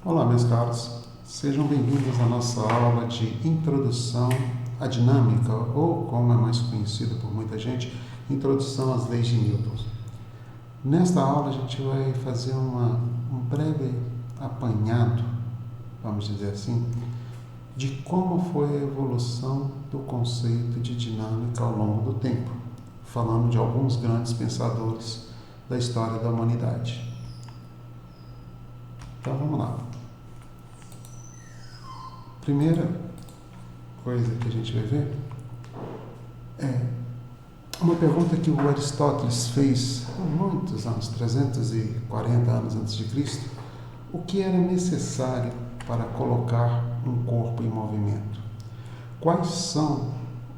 Olá, meus caros, sejam bem-vindos à nossa aula de Introdução à Dinâmica, ou como é mais conhecido por muita gente, Introdução às Leis de Newton. Nesta aula, a gente vai fazer um breve apanhado, vamos dizer assim, de como foi a evolução do conceito de dinâmica ao longo do tempo, falando de alguns grandes pensadores da história da humanidade. Então, vamos lá. Primeira coisa que a gente vai ver é uma pergunta que o Aristóteles fez há muitos anos, 340 anos antes de Cristo, o que era necessário para colocar um corpo em movimento? Quais são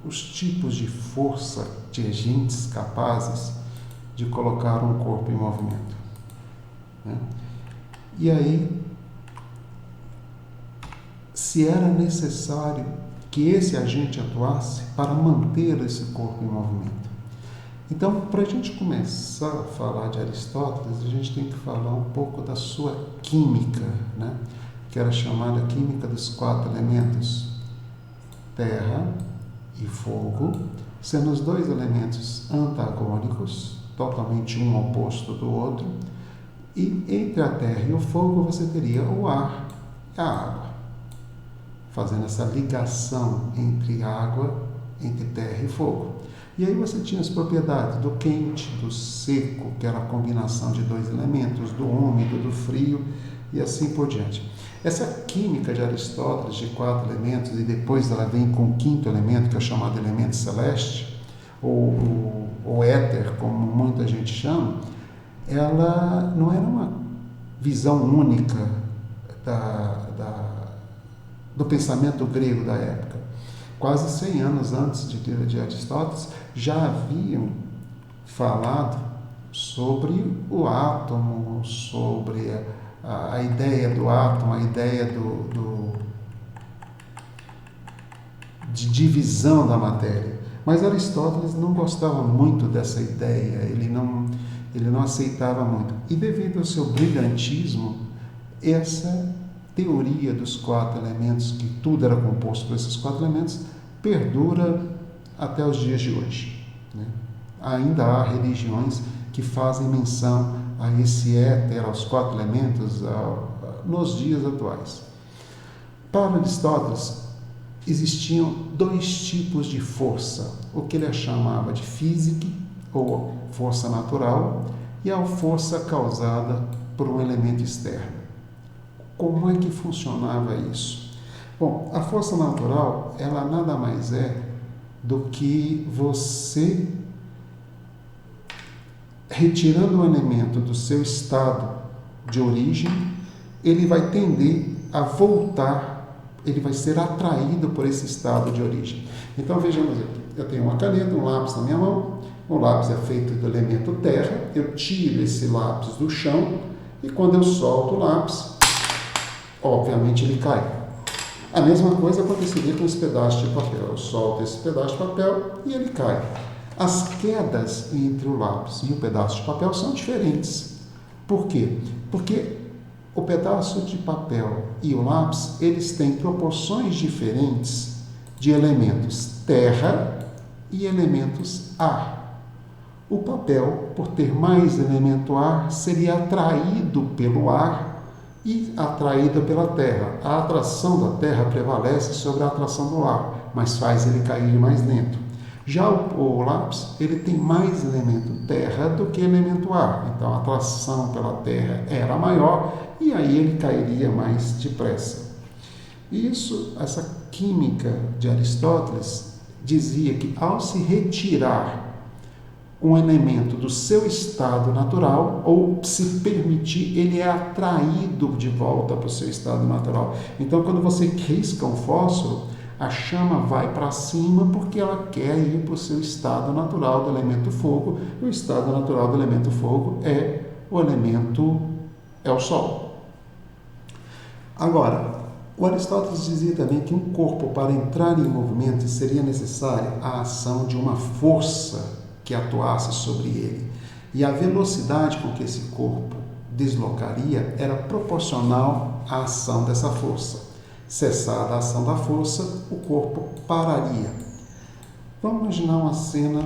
os tipos de força de agentes capazes de colocar um corpo em movimento? E aí, se era necessário que esse agente atuasse para manter esse corpo em movimento. Então, para a gente começar a falar de Aristóteles, a gente tem que falar um pouco da sua química, que era chamada química dos 4 elementos, terra e fogo, sendo os 2 elementos antagônicos, totalmente um oposto do outro, e entre a terra e o fogo você teria o ar e a água, fazendo essa ligação entre água, entre terra e fogo. E aí você tinha as propriedades do quente, do seco, que era a combinação de 2 elementos, do úmido, do frio, e assim por diante. Essa química de Aristóteles de 4 elementos, e depois ela vem com o 5º elemento, que é o chamado elemento celeste, ou éter, como muita gente chama, ela não era uma visão única do pensamento grego da época. Quase 100 anos antes de Aristóteles, já haviam falado sobre o átomo, sobre a ideia do átomo, a ideia de divisão da matéria. Mas Aristóteles não gostava muito dessa ideia, ele não aceitava muito. E devido ao seu brilhantismo, essa teoria dos 4 elementos, que tudo era composto por esses 4 elementos, perdura até os dias de hoje. Ainda há religiões que fazem menção a esse éter, aos 4 elementos, nos dias atuais. Para Aristóteles, existiam 2 tipos de força, o que ele chamava de física, ou força natural, e a força causada por um elemento externo. Como é que funcionava isso? Bom, a força natural, ela nada mais é do que você retirando um elemento do seu estado de origem, ele vai tender a voltar, ele vai ser atraído por esse estado de origem. Então vejamos aqui, eu tenho uma caneta, um lápis na minha mão, o lápis é feito do elemento terra, eu tiro esse lápis do chão e quando eu solto o lápis, obviamente ele cai. A mesma coisa aconteceria com esse pedaço de papel. Eu solto esse pedaço de papel e ele cai. As quedas entre o lápis e o pedaço de papel são diferentes. Por quê? Porque o pedaço de papel e o lápis, eles têm proporções diferentes de elementos terra e elementos ar. O papel, por ter mais elemento ar, seria atraído pelo ar e atraído pela terra. A atração da terra prevalece sobre a atração do ar, mas faz ele cair mais lento. Já o lápis, ele tem mais elemento terra do que elemento ar, então a atração pela terra era maior e aí ele cairia mais depressa. Essa química de Aristóteles dizia que ao se retirar um elemento do seu estado natural, ou se permitir, ele é atraído de volta para o seu estado natural. Então, quando você risca um fósforo, a chama vai para cima porque ela quer ir para o seu estado natural do elemento fogo, e o estado natural do elemento fogo é o Sol. Agora, o Aristóteles dizia também que um corpo, para entrar em movimento, seria necessária a ação de uma força que atuasse sobre ele. E a velocidade com que esse corpo deslocaria era proporcional a ação dessa força. Cessada a ação da força, o corpo pararia. Vamos imaginar uma cena,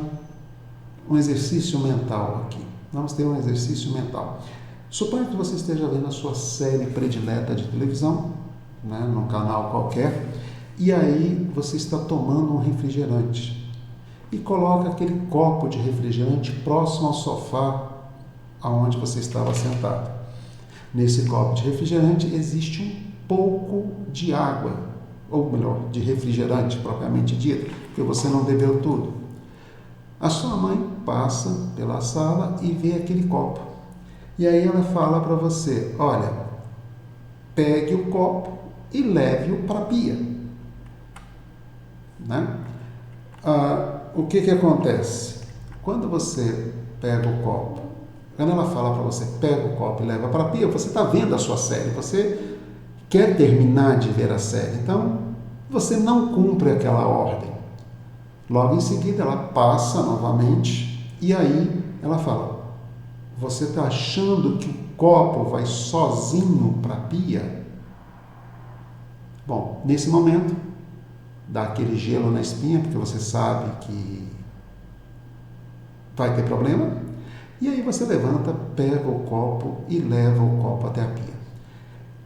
um exercício mental aqui. Vamos ter um exercício mental. Suponha que você esteja vendo a sua série predileta de televisão, né, num canal qualquer, e aí você está tomando um refrigerante e coloca aquele copo de refrigerante próximo ao sofá aonde você estava sentado. Nesse copo de refrigerante existe um pouco de água, ou melhor, de refrigerante propriamente dito, porque você não bebeu tudo. A sua mãe passa pela sala e vê aquele copo. E aí ela fala para você, olha, pegue o copo e leve-o para a pia. Né? O que acontece? Quando você pega o copo, quando ela fala para você, pega o copo e leva para a pia, você está vendo a sua série, você quer terminar de ver a série, então você não cumpre aquela ordem. Logo em seguida ela passa novamente e aí ela fala, você está achando que o copo vai sozinho para a pia? Bom, nesse momento, dá aquele gelo na espinha, porque você sabe que vai ter problema, e aí você levanta, pega o copo e leva o copo até a pia.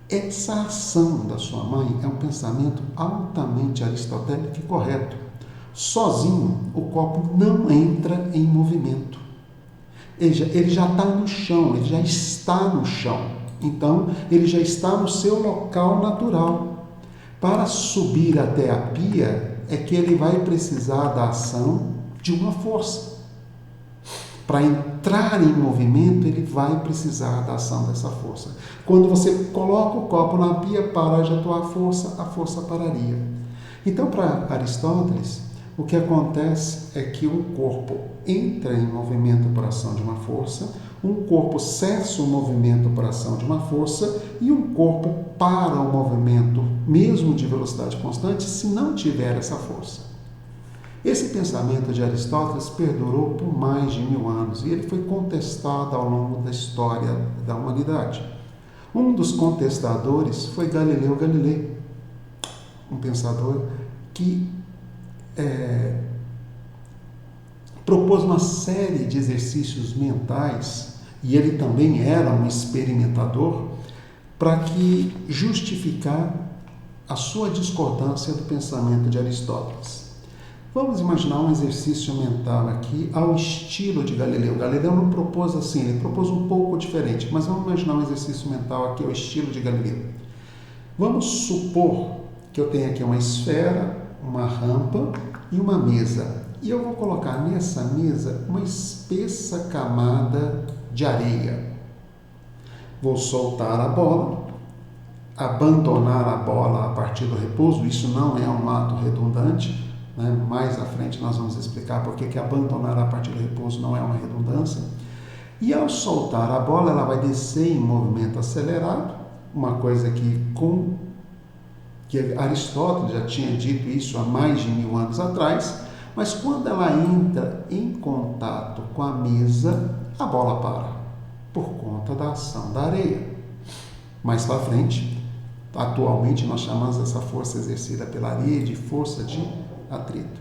Essa ação da sua mãe é um pensamento altamente aristotélico e correto. Sozinho, o copo não entra em movimento. Ele já está no chão, ele já está no chão. Então, ele já está no seu local natural. Para subir até a pia, é que ele vai precisar da ação de uma força. Para entrar em movimento, ele vai precisar da ação dessa força. Quando você coloca o copo na pia, para de atuar a força pararia. Então, para Aristóteles, o que acontece é que um corpo entra em movimento por ação de uma força, um corpo cessa o movimento por ação de uma força e um corpo para o movimento, mesmo de velocidade constante, se não tiver essa força. Esse pensamento de Aristóteles perdurou por mais de 1000 anos e ele foi contestado ao longo da história da humanidade. Um dos contestadores foi Galileu Galilei, um pensador que propôs uma série de exercícios mentais, e ele também era um experimentador, para que justificar a sua discordância do pensamento de Aristóteles. Vamos imaginar um exercício mental aqui ao estilo de Galileu. Galileu não propôs assim, ele propôs um pouco diferente, mas vamos imaginar um exercício mental aqui ao estilo de Galileu. Vamos supor que eu tenho aqui uma esfera, uma rampa e uma mesa. E eu vou colocar nessa mesa uma espessa camada de areia. Vou soltar a bola, abandonar a bola a partir do repouso. Isso não é um ato redundante, né? Mais à frente nós vamos explicar por que abandonar a partir do repouso não é uma redundância. E ao soltar a bola, ela vai descer em movimento acelerado, uma coisa que Aristóteles já tinha dito isso há mais de 1000 anos atrás, mas quando ela entra em contato com a mesa, a bola para, por conta da ação da areia. Mais para frente, atualmente nós chamamos essa força exercida pela areia de força de atrito.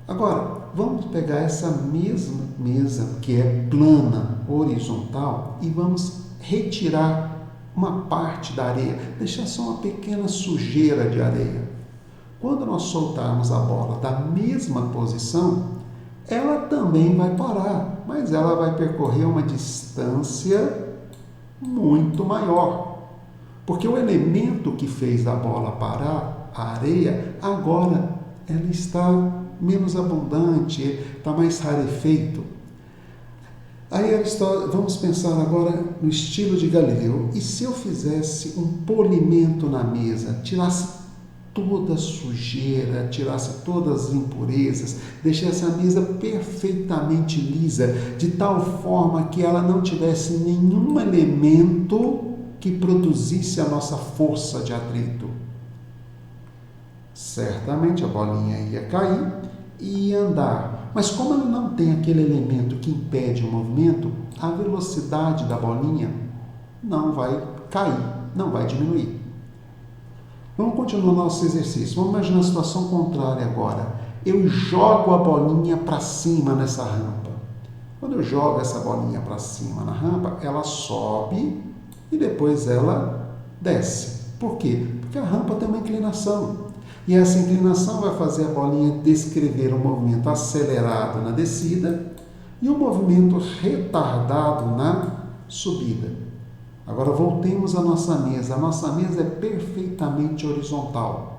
Agora, vamos pegar essa mesma mesa que é plana, horizontal, e vamos retirar uma parte da areia, deixar só uma pequena sujeira de areia. Quando nós soltarmos a bola da mesma posição, ela também vai parar, mas ela vai percorrer uma distância muito maior. Porque o elemento que fez a bola parar, a areia, agora ela está menos abundante, está mais rarefeito. Aí vamos pensar agora no estilo de Galileu. E se eu fizesse um polimento na mesa, tirasse toda a sujeira, tirasse todas as impurezas, deixasse a mesa perfeitamente lisa, de tal forma que ela não tivesse nenhum elemento que produzisse a nossa força de atrito? Certamente a bolinha ia cair e ia andar. Mas como ela não tem aquele elemento que impede o movimento, a velocidade da bolinha não vai cair, não vai diminuir. Vamos continuar nosso exercício. Vamos imaginar a situação contrária agora. Eu jogo a bolinha para cima nessa rampa. Quando eu jogo essa bolinha para cima na rampa, ela sobe e depois ela desce. Por quê? Porque a rampa tem uma inclinação. E essa inclinação vai fazer a bolinha descrever um movimento acelerado na descida e um movimento retardado na subida. Agora voltemos à nossa mesa. A nossa mesa é perfeitamente horizontal.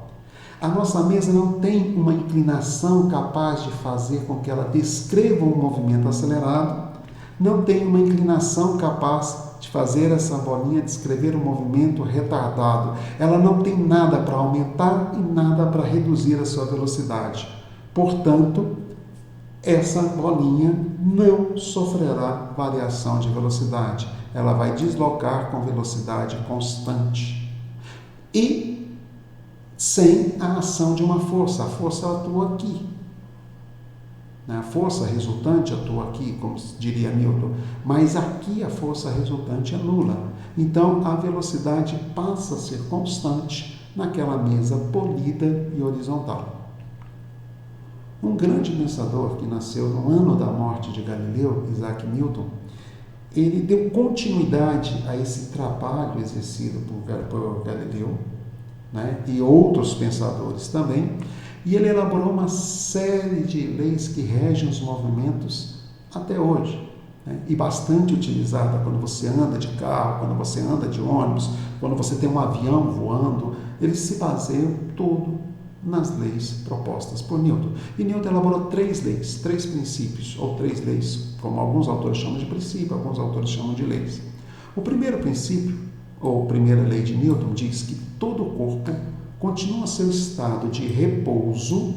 A nossa mesa não tem uma inclinação capaz de fazer com que ela descreva um movimento acelerado, não tem uma inclinação capaz de fazer essa bolinha descrever um movimento retardado. Ela não tem nada para aumentar e nada para reduzir a sua velocidade. Portanto, essa bolinha não sofrerá variação de velocidade. Ela vai deslocar com velocidade constante. E sem a ação de uma força. A força atua aqui. A força resultante atua aqui, como diria Newton, mas aqui a força resultante é nula. Então, a velocidade passa a ser constante naquela mesa polida e horizontal. Um grande pensador que nasceu no ano da morte de Galileu, Isaac Newton, ele deu continuidade a esse trabalho exercido por Galileu, né, e outros pensadores também, e ele elaborou uma série de leis que regem os movimentos até hoje, né, e bastante utilizada quando você anda de carro, quando você anda de ônibus, quando você tem um avião voando. Eles se baseiam todo nas leis propostas por Newton. E Newton elaborou 3 leis, 3 princípios, ou 3 leis, como alguns autores chamam de princípio, alguns autores chamam de leis. O primeiro princípio, ou primeira lei de Newton, diz que todo o corpo continua seu estado de repouso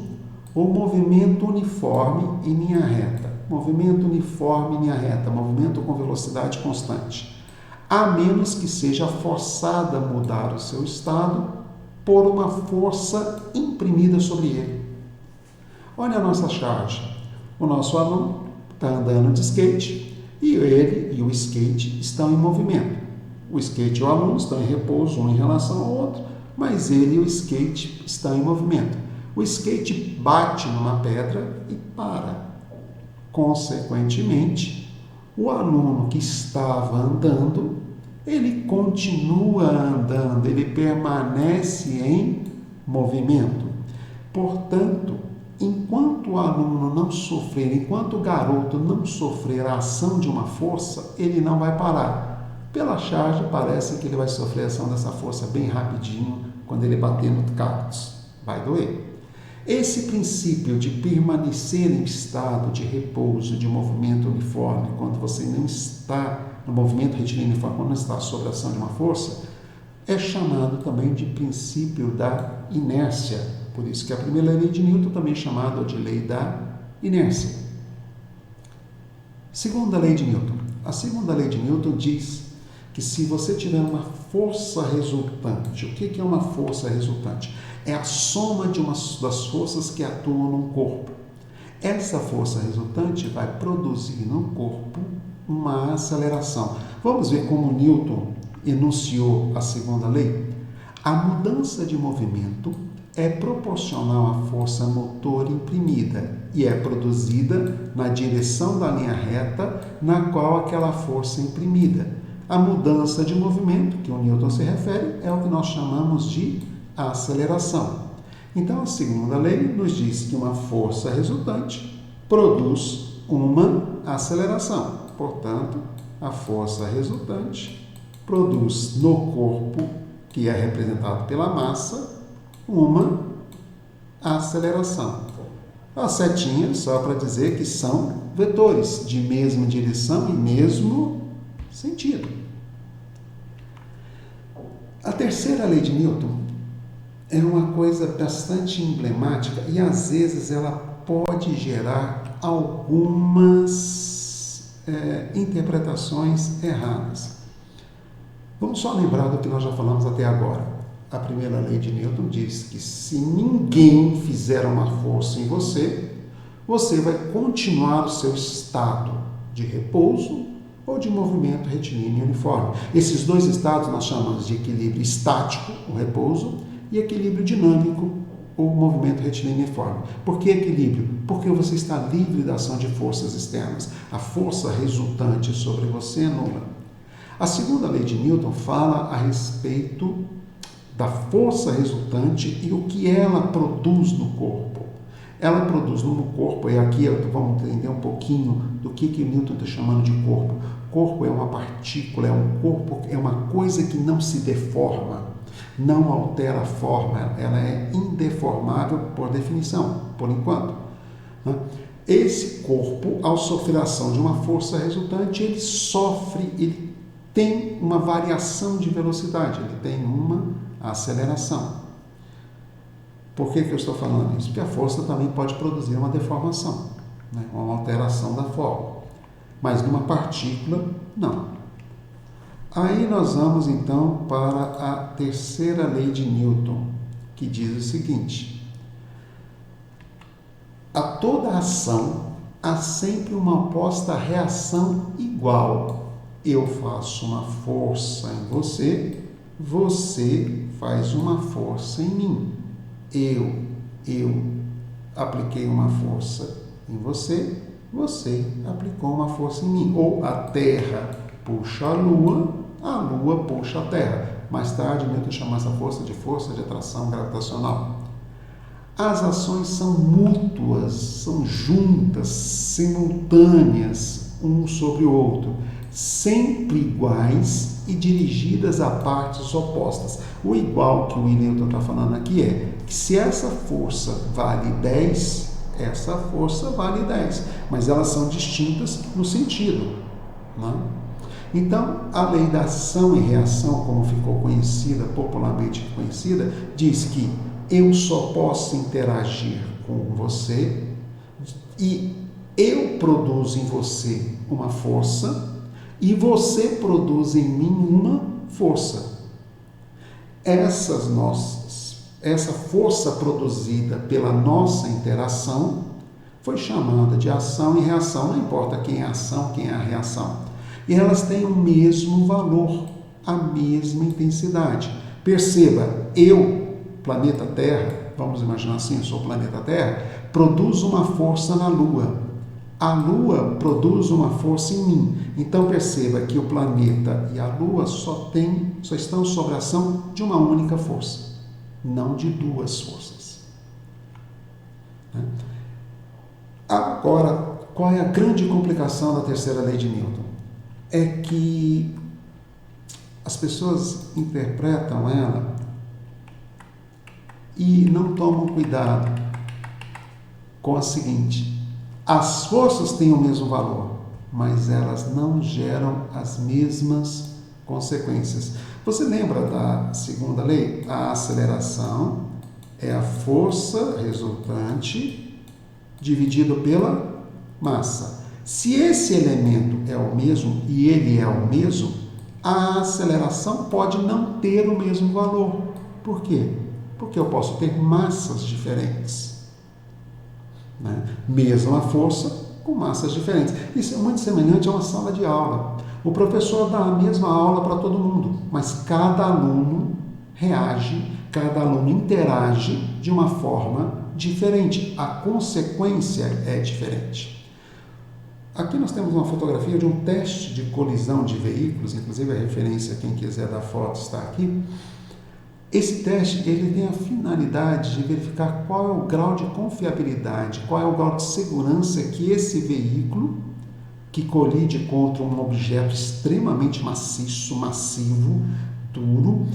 ou movimento uniforme em linha reta. Movimento uniforme em linha reta, movimento com velocidade constante, a menos que seja forçada a mudar o seu estado por uma força imprimida sobre ele. Olha a nossa charge. O nosso aluno está andando de skate e ele e o skate estão em movimento. O skate e o aluno estão em repouso um em relação ao outro, mas ele e o skate estão em movimento. O skate bate numa pedra e para. Consequentemente, o aluno que estava andando, ele continua andando, ele permanece em movimento. Portanto, enquanto o aluno não sofrer, enquanto o garoto não sofrer a ação de uma força, ele não vai parar. Pela charge, parece que ele vai sofrer a ação dessa força bem rapidinho, quando ele bater no cactus. Vai doer. Esse princípio de permanecer em estado de repouso, de movimento uniforme, quando você não está no movimento retilíneo uniforme, quando não está sob a ação de uma força, é chamado também de princípio da inércia. Por isso que a primeira lei de Newton também é chamada de lei da inércia. Segunda lei de Newton. A segunda lei de Newton diz que se você tiver uma força resultante, o que é uma força resultante? É a soma das forças que atuam no corpo. Essa força resultante vai produzir no corpo uma aceleração. Vamos ver como Newton enunciou a segunda lei? A mudança de movimento é proporcional à força motor imprimida e é produzida na direção da linha reta na qual aquela força é imprimida. A mudança de movimento, que o Newton se refere, é o que nós chamamos de aceleração. Então, a segunda lei nos diz que uma força resultante produz uma aceleração. Portanto, a força resultante produz no corpo, que é representado pela massa, uma aceleração. As setinhas, só para dizer que são vetores de mesma direção e mesmo sentido. A terceira lei de Newton é uma coisa bastante emblemática e às vezes ela pode gerar algumas interpretações erradas. Vamos só lembrar do que nós já falamos até agora. A primeira lei de Newton diz que se ninguém fizer uma força em você, você vai continuar o seu estado de repouso ou de movimento retilíneo uniforme. Esses dois estados nós chamamos de equilíbrio estático, o repouso, e equilíbrio dinâmico, o movimento retilíneo uniforme. Por que equilíbrio? Porque você está livre da ação de forças externas. A força resultante sobre você é nula. A segunda lei de Newton fala a respeito da força resultante e o que ela produz no corpo. Ela produz no corpo, e aqui vamos entender um pouquinho do que Newton está chamando de corpo. Corpo é uma partícula, é um corpo, é uma coisa que não se deforma, não altera a forma, ela é indeformável por definição, por enquanto. Esse corpo, ao sofrer a ação de uma força resultante, ele sofre, ele tem uma variação de velocidade, ele tem uma aceleração. Por que eu estou falando isso? Porque a força também pode produzir uma deformação, né? Uma alteração da forma. Mas numa partícula, não. Aí nós vamos então para a terceira lei de Newton, que diz o seguinte: a toda ação há sempre uma oposta reação igual. Eu faço uma força em você, você faz uma força em mim. Eu apliquei uma força em você, você aplicou uma força em mim. Ou a Terra puxa a Lua puxa a Terra. Mais tarde, Newton chama essa força de atração gravitacional. As ações são mútuas, são juntas, simultâneas, um sobre o outro, sempre iguais e dirigidas a partes opostas. O igual que o Newton está falando aqui é que se essa força vale 10, essa força vale 10, mas elas são distintas no sentido, né? Então, a lei da ação e reação, como ficou conhecida, popularmente conhecida, diz que eu só posso interagir com você e eu produzo em você uma força e você produz em mim uma força. Essa força produzida pela nossa interação foi chamada de ação e reação. Não importa quem é a ação, quem é a reação. E elas têm o mesmo valor, a mesma intensidade. Perceba, eu, planeta Terra, vamos imaginar assim, eu sou o planeta Terra, produzo uma força na Lua. A Lua produz uma força em mim. Então perceba que o planeta e a Lua só estão sob a ação de uma única força, não de duas forças. Agora, qual é a grande complicação da terceira lei de Newton? É que as pessoas interpretam ela e não tomam cuidado com a seguinte: as forças têm o mesmo valor, mas elas não geram as mesmas consequências. Você lembra da segunda lei? A aceleração é a força resultante dividido pela massa. Se esse elemento é o mesmo e ele é o mesmo, a aceleração pode não ter o mesmo valor. Por quê? Porque eu posso ter massas diferentes, né? Mesma força com massas diferentes. Isso é muito semelhante a uma sala de aula. O professor dá a mesma aula para todo mundo, mas cada aluno reage, cada aluno interage de uma forma diferente. A consequência é diferente. Aqui nós temos uma fotografia de um teste de colisão de veículos, inclusive a referência, quem quiser dar foto está aqui. Esse teste ele tem a finalidade de verificar qual é o grau de confiabilidade, qual é o grau de segurança que esse veículo, que colide contra um objeto extremamente maciço, massivo, duro,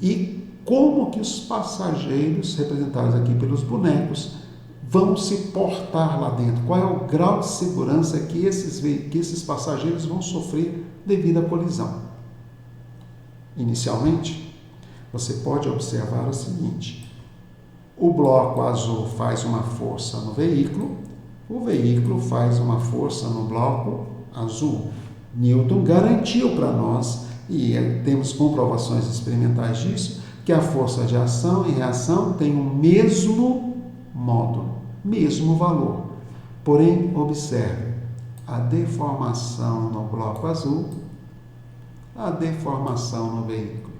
e como que os passageiros, representados aqui pelos bonecos, vão se portar lá dentro. Qual é o grau de segurança que esses passageiros vão sofrer devido à colisão? Inicialmente, você pode observar o seguinte: o bloco azul faz uma força no veículo, o veículo faz uma força no bloco azul. Newton garantiu para nós, e temos comprovações experimentais disso, que a força de ação e reação tem o mesmo módulo, mesmo valor. Porém, observe, a deformação no bloco azul, a deformação no veículo.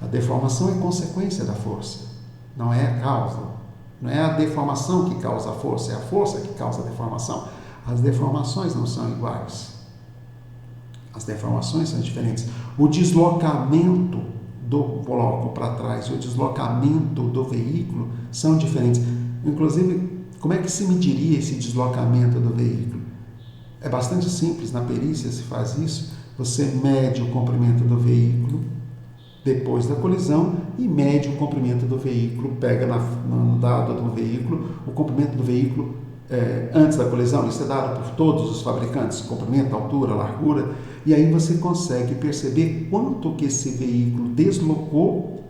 A deformação é consequência da força, não é a causa. Não é a deformação que causa a força que causa a deformação. As deformações não são iguais. As deformações são diferentes. O deslocamento do bloco para trás e o deslocamento do veículo são diferentes. Inclusive, como é que se mediria esse deslocamento do veículo? É bastante simples, na perícia se faz isso. Você mede o comprimento do veículo depois da colisão e mede o comprimento do veículo, pega no dado do veículo, o comprimento do veículo antes da colisão. Isso é dado por todos os fabricantes, comprimento, altura, largura, e aí você consegue perceber quanto que esse veículo deslocou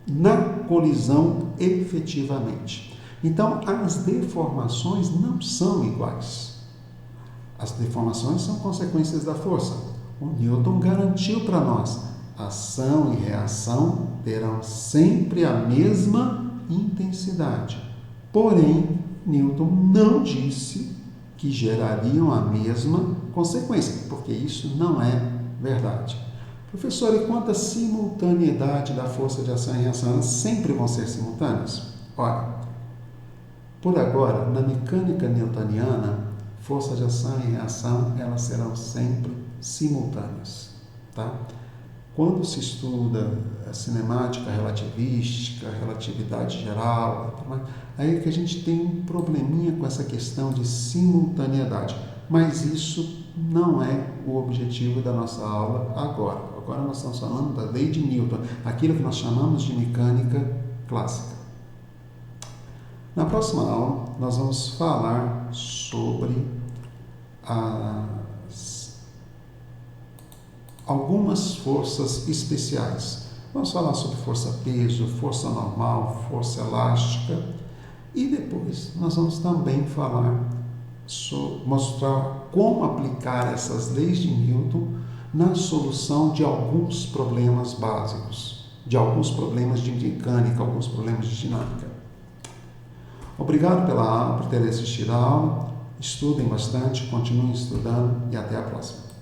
na colisão efetivamente. Então, as deformações não são iguais. As deformações são consequências da força. O Newton garantiu para nós: ação e reação terão sempre a mesma intensidade. Porém, Newton não disse que gerariam a mesma consequência, porque isso não é verdade. Professor, e quanto à simultaneidade da força de ação e reação, elas sempre vão ser simultâneas? Olha, por agora, na mecânica newtoniana, força de ação e reação, elas serão sempre simultâneas, tá? Quando se estuda a cinemática relativística, relatividade geral, aí é que a gente tem um probleminha com essa questão de simultaneidade. Mas isso não é o objetivo da nossa aula agora. Agora nós estamos falando da lei de Newton, aquilo que nós chamamos de mecânica clássica. Na próxima aula, nós vamos falar sobre algumas forças especiais. Vamos falar sobre força-peso, força normal, força elástica, e depois nós vamos também mostrar como aplicar essas leis de Newton na solução de alguns problemas básicos, de alguns problemas de mecânica, alguns problemas de dinâmica. Obrigado por ter assistido a aula. Estudem bastante, continuem estudando e até a próxima.